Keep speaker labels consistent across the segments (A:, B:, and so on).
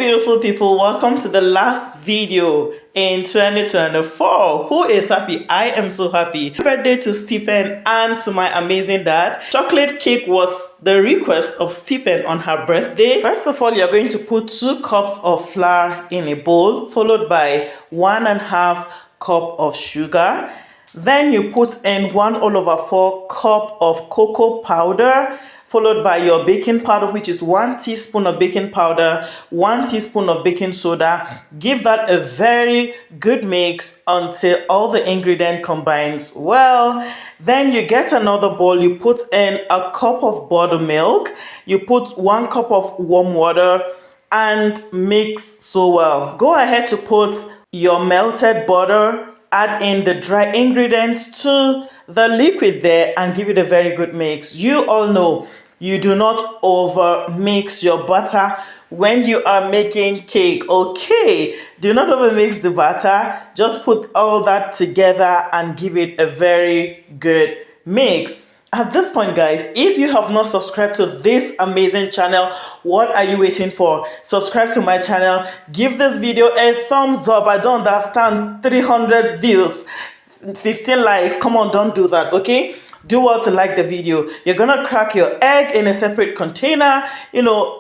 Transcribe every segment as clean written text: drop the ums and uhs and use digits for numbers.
A: beautiful people, welcome to the last video in 2024. Who is happy? I am so happy. Happy birthday to Stephen and to my amazing dad. Chocolate cake was the request of Stephen on her birthday. First of all, you're going to put 2 cups of flour in a bowl, followed by 1.5 cup of sugar. Then you put in 1/4 cup of cocoa powder, followed by your baking powder, which is 1 teaspoon of baking powder, 1 teaspoon of baking soda. Give that a very good mix until all the ingredient combines well. Then you get another bowl, you put in a cup of buttermilk, you put 1 cup of warm water and mix so well. Go ahead to put your melted butter, add in the dry ingredients to the liquid there and give it a very good mix. You all know you do not over mix your butter when you are making cake, okay? Do not over mix the butter. Just put all that together and give it a very good mix. At this point, guys, if you have not subscribed to this amazing channel, what are you waiting for? Subscribe to my channel. Give this video a thumbs up. I don't understand 300 views, 15 likes. Come on, don't do that, okay? Do well to like the video. You're gonna crack your egg in a separate container,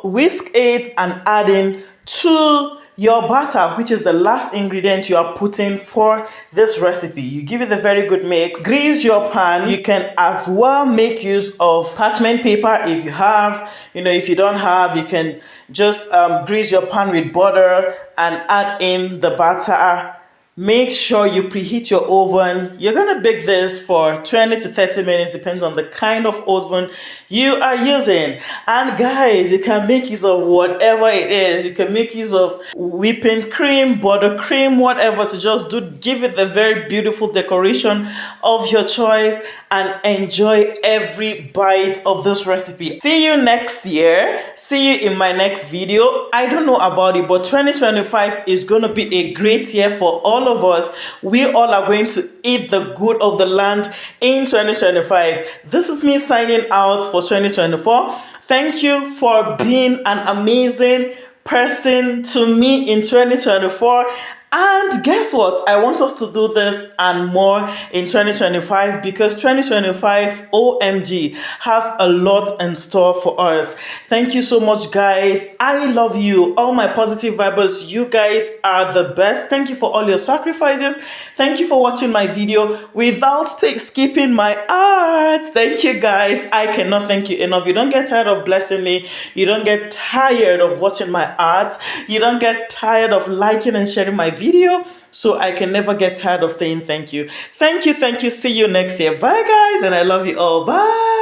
A: whisk it and add in to your butter, which is the last ingredient you are putting for this recipe. You give it a very good mix. Grease your pan. You can as well make use of parchment paper if you have. If you don't have, you can just grease your pan with butter and add in the butter. Make sure you preheat your oven. You're gonna bake this for 20 to 30 minutes, depends on the kind of oven you are using. And guys, you can make use of whatever it is. You can make use of whipping cream, buttercream, whatever, to just give it the very beautiful decoration of your choice and enjoy every bite of this recipe. See you next year. See you in my next video. I don't know about it, but 2025 is gonna be a great year for all of us. We all are going to eat the good of the land in 2025. This is me signing out for 2024. Thank you for being an amazing person to me in 2024. And guess what? I want us to do this and more in 2025 because 2025 OMG has a lot in store for us. Thank you so much, guys. I love you. All my positive vibers, you guys are the best. Thank you for all your sacrifices. Thank you for watching my video without skipping my art. Thank you, guys. I cannot thank you enough. You don't get tired of blessing me. You don't get tired of watching my art. You don't get tired of liking and sharing my video. So I can never get tired of saying thank you. Thank you. Thank you. See you next year. Bye, guys. And I love you all. Bye.